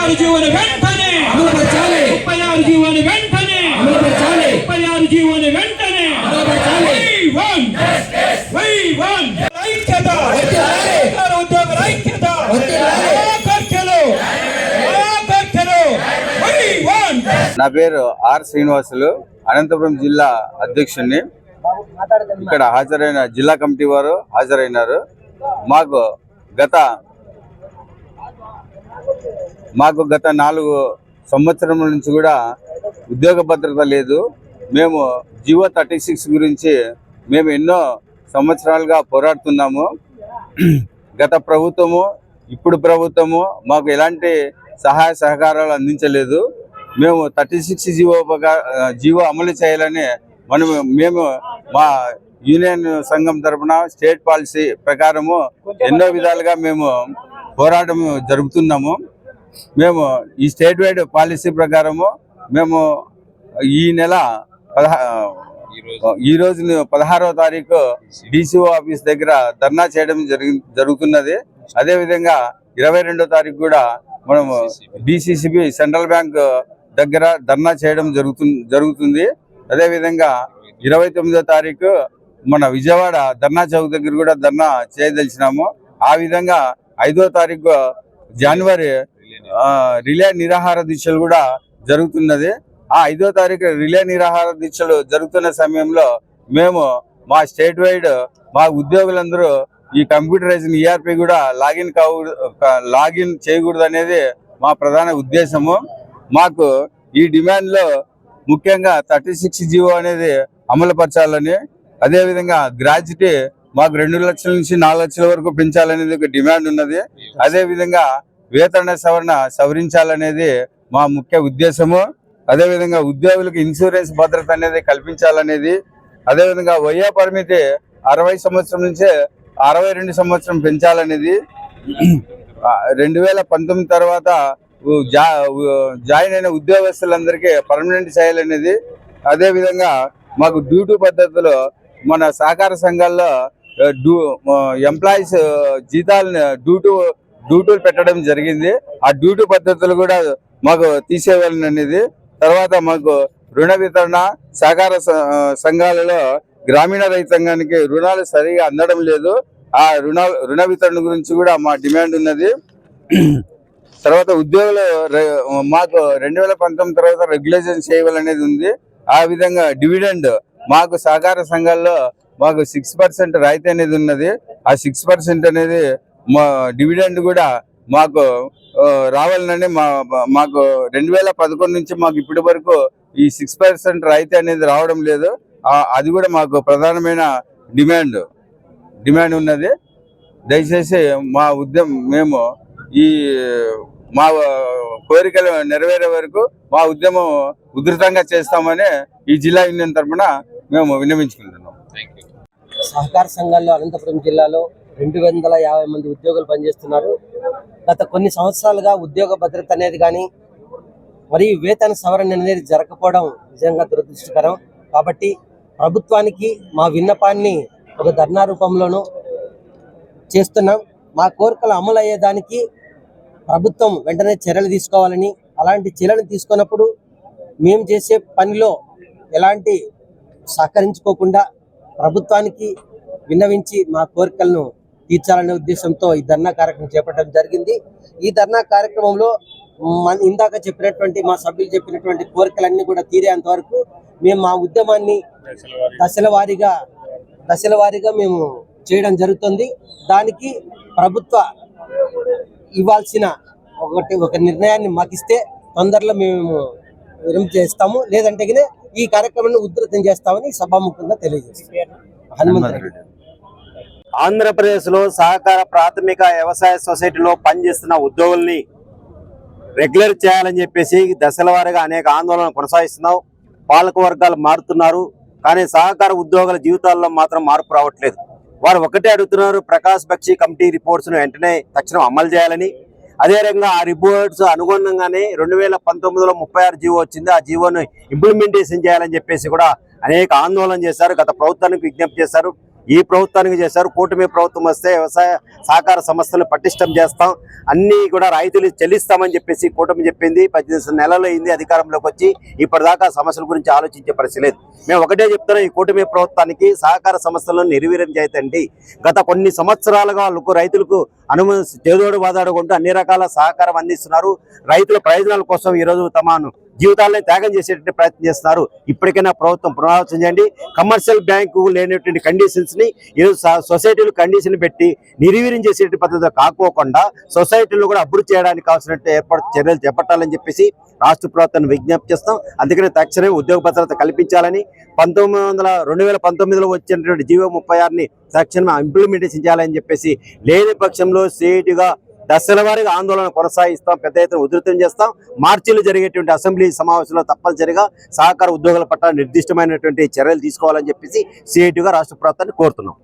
36 జీవోను వెంటనే అమలుపరచాలి. 36 జీవోను వెంటనే అమలుపరచాలి. 36 జీవోను వెంటనే అమలుపరచాలి. We want ఐక్యత. వర్ధిల్లాలి. ఉద్యోగుల ఐక్యత. వర్ధిల్లాలి. ఆకాంక్షలు. We want. నా పేరు ఆర్ శ్రీనివాసులు, అనంతపురం జిల్లా అధ్యక్షుడిని. ఇక్కడ హాజరైన జిల్లా కమిటీ వారు హాజరైనారు. మాకు గత 4 సంవత్సరముల నుంచి కూడా ఉద్యోగ భద్రత లేదు. మేము జీవో 36 గురించి మేము ఎన్నో సంవత్సరాలుగా పోరాడుతున్నాము. గత ప్రభుత్వము ఇప్పుడు ప్రభుత్వము మాకు ఎలాంటి సహాయ సహకారాలు అందించలేదు. మేము 36 జీవో అమలు చేయాలని మేము మా యూనియన్ సంఘం తరఫున స్టేట్ పాలసీ ప్రకారము ఎన్నో విధాలుగా మేము పోరాటం జరుపుతున్నాము. మేము ఈ స్టేట్ వైడ్ పాలసీ ప్రకారము మేము ఈ నెల ఈ రోజు 16వ తారీఖు డిసిఓ ఆఫీస్ దగ్గర ధర్నా చేయడం జరుగుతున్నది. అదేవిధంగా 22వ తారీఖు కూడా మనము డిసిసిబి సెంట్రల్ బ్యాంక్ దగ్గర ధర్నా చేయడం జరుగుతుంది. అదేవిధంగా 29వ తారీఖు మన విజయవాడ ధర్నా చౌక్ దగ్గర కూడా ధర్నా చేయదలిచినాము. ఆ విధంగా 5వ తారీఖు జనవరి రిలే నిరాహార దీక్షలు కూడా జరుగుతున్నది. ఆ 5వ తారీఖు రిలే నిరాహార దీక్షలు జరుగుతున్న సమయంలో మేము మా స్టేట్ వైడ్ మా ఉద్యోగులందరూ ఈ కంప్యూటరైజ్డ్ ఈఆర్పి కూడా లాగిన్ చేయకూడదు అనేది మా ప్రధాన ఉద్దేశము. మాకు ఈ డిమాండ్లో ముఖ్యంగా 36 జీవో అనేది అమలుపరచాలని, అదేవిధంగా గ్రాడ్యుటీ మాకు 2 లక్షల నుంచి 4 లక్షల వరకు పెంచాలనేది ఒక డిమాండ్ ఉన్నది. అదేవిధంగా వేతన సవరించాలనేది మా ముఖ్య ఉద్దేశము. అదేవిధంగా ఉద్యోగులకు ఇన్సూరెన్స్ భద్రత అనేది కల్పించాలనేది, అదేవిధంగా వయో పరిమితి 60 సంవత్సరం నుంచే 62 సంవత్సరం పెంచాలనేది, 2019 తర్వాత జాయిన్ అయిన ఉద్యోగస్తులందరికీ పర్మనెంట్ చేయాలనేది, అదేవిధంగా మాకు డ్యూటీ పద్ధతిలో మన సహకార సంఘాల్లో ఎంప్లాయీస్ జీతాలను డ్యూటీలు పెట్టడం జరిగింది. ఆ డ్యూటీ పద్ధతులు కూడా మాకు తీసేయాలనేది. తర్వాత మాకు రుణ వితరణ సహకార సంఘాలలో గ్రామీణ రైతాంగానికి రుణాలు సరిగా అందడం లేదు. ఆ రుణ వితరణ గురించి కూడా మా డిమాండ్ ఉన్నది. తర్వాత ఉద్యోగులు మాకు 2019 తర్వాత రెగ్యులేషన్ చేయాలనేది ఉంది. ఆ విధంగా డివిడెండ్ మాకు సహకార సంఘాల్లో మాకు 6% రాయితీ అనేది ఉన్నది. ఆ 6% అనేది మా డివిడెండ్ కూడా మాకు రావాలని మాకు 2011 నుంచి మాకు ఇప్పటి వరకు ఈ 6% రాయితీ అనేది రావడం లేదు. అది కూడా మాకు ప్రధానమైన డిమాండ్ ఉన్నది. దయచేసి మేము మా కోరికలు నెరవేరే వరకు మా ఉద్యమం ఉధృతంగా చేస్తామని ఈ జిల్లా యూనియన్ తరఫున మేము విన్నవించుకుంటున్నాం. సహకార సంఘాల్లో అనంతపురం జిల్లాలో 250 మంది ఉద్యోగులు పనిచేస్తున్నారు. గత కొన్ని సంవత్సరాలుగా ఉద్యోగ భద్రత అనేది కానీ మరియు వేతన సవరణ అనేది జరగకపోవడం నిజంగా దురదృష్టకరం. కాబట్టి ప్రభుత్వానికి మా విన్నపాన్ని ఒక ధర్నా రూపంలోనూ చేస్తున్నాం. మా కోరికలు అమలు అయ్యేదానికి ప్రభుత్వం వెంటనే చర్యలు తీసుకోవాలని, అలాంటి చర్యలు తీసుకున్నప్పుడు మేము చేసే పనిలో ఎలాంటి సహకరించుకోకుండా ప్రభుత్వానికి విన్నవించి మా కోరికలను తీర్చాలనే ఉద్దేశంతో ఈ ధర్నా కార్యక్రమం చేపట్టడం జరిగింది. ఈ ధర్నా కార్యక్రమంలో ఇందాక చెప్పినటువంటి మా సభ్యులు చెప్పినటువంటి కోరికలన్నీ కూడా తీరేంత వరకు మేము మా ఉద్యమాన్ని దశల వారీగా మేము చేయడం జరుగుతుంది. దానికి ప్రభుత్వ ఇవ్వాల్సిన ఒక నిర్ణయాన్ని మాకిస్తే తొందరలో మేము విరమణ చేస్తాము, లేదంటే ఈ కార్యక్రమాన్ని ఉధృతం చేస్తామని సభాముఖంగా తెలియజేస్తాం. హనుమంతరెడ్డి. ఆంధ్రప్రదేశ్లో సహకార ప్రాథమిక వ్యవసాయ సొసైటీలో పనిచేస్తున్న ఉద్యోగుల్ని రెగ్యులర్ చేయాలని చెప్పేసి దశల వారీగా అనేక ఆందోళనలు కొనసాగిస్తున్నాం. పాలక వర్గాలు మారుతున్నారు, కానీ సహకార ఉద్యోగుల జీవితాల్లో మాత్రం మార్పు రావట్లేదు. వారు ఒకటే అడుగుతున్నారు, ప్రకాష్ బక్షి కమిటీ రిపోర్ట్స్ను వెంటనే తక్షణం అమలు చేయాలని. అదే రకంగా ఆ రిపోర్ట్స్ అనుగుణంగానే 2019లో 36 జీవో వచ్చింది, ఆ జీవోను ఇంప్లిమెంటేషన్ చేయాలని చెప్పేసి కూడా అనేక ఆందోళన చేశారు. గత ప్రభుత్వానికి విజ్ఞప్తి చేశారు. ఈ ప్రభుత్వానికి చేశారు. కూటమి ప్రభుత్వం వస్తే వ్యవసాయ సహకార సంస్థలను పటిష్టం చేస్తాం, అన్ని కూడా రైతులు చెల్లిస్తామని చెప్పేసి కూటమి చెప్పింది. 18 నెలలు అయింది అధికారంలోకి వచ్చి, ఇప్పటిదాకా సమస్యల గురించి ఆలోచించే పరిస్థితి లేదు. మేము ఒకటే చెప్తున్నాం, ఈ కూటమి ప్రభుత్వానికి సహకార సంస్థలను నిర్వీర్యం చేయతండి. గత కొన్ని సంవత్సరాలుగా రైతులకు చేదోడు వాదాడుకుంటూ అన్ని రకాల సహకారం అందిస్తున్నారు. రైతుల ప్రయోజనాల కోసం ఈరోజు తమను జీవితాలను త్యాగం చేసేటువంటి ప్రయత్నం చేస్తున్నారు. ఇప్పటికైనా ప్రభుత్వం పునరాలోచన చేయండి. కమర్షియల్ బ్యాంకు లేనటువంటి కండిషన్స్ ని ఈరోజు సొసైటీలు కండిషన్ పెట్టి నిర్వీర్యం చేసేటువంటి పద్ధతిలో కాకోకుండా సొసైటీలు కూడా అభివృద్ధి చేయడానికి కావాల్సిన చర్యలు చేపట్టాలని చెప్పేసి రాష్ట్ర ప్రభుత్వాన్ని విజ్ఞప్తి చేస్తాం. అందుకనే తక్షణమే ఉద్యోగ భద్రత కల్పించాలని 2019లో వచ్చినటువంటి జీవో 36ని తక్షణమే ఇంప్లిమెంటేషన్ చేయాలని చెప్పేసి, లేని పక్షంలో స్టేట్గా దశల వారీగా ఆందోళన కొనసాగిస్తాం, పెద్ద ఎత్తున ఉధృతం చేస్తాం. మార్చిలో జరిగేటువంటి అసెంబ్లీ సమావేశంలో తప్పనిసరిగా సహకార ఉద్యోగుల పట్ల నిర్దిష్టమైనటువంటి చర్యలు తీసుకోవాలని చెప్పేసి సిఐటిగా రాష్ట్ర ప్రభుత్వాన్ని కోరుతున్నాం.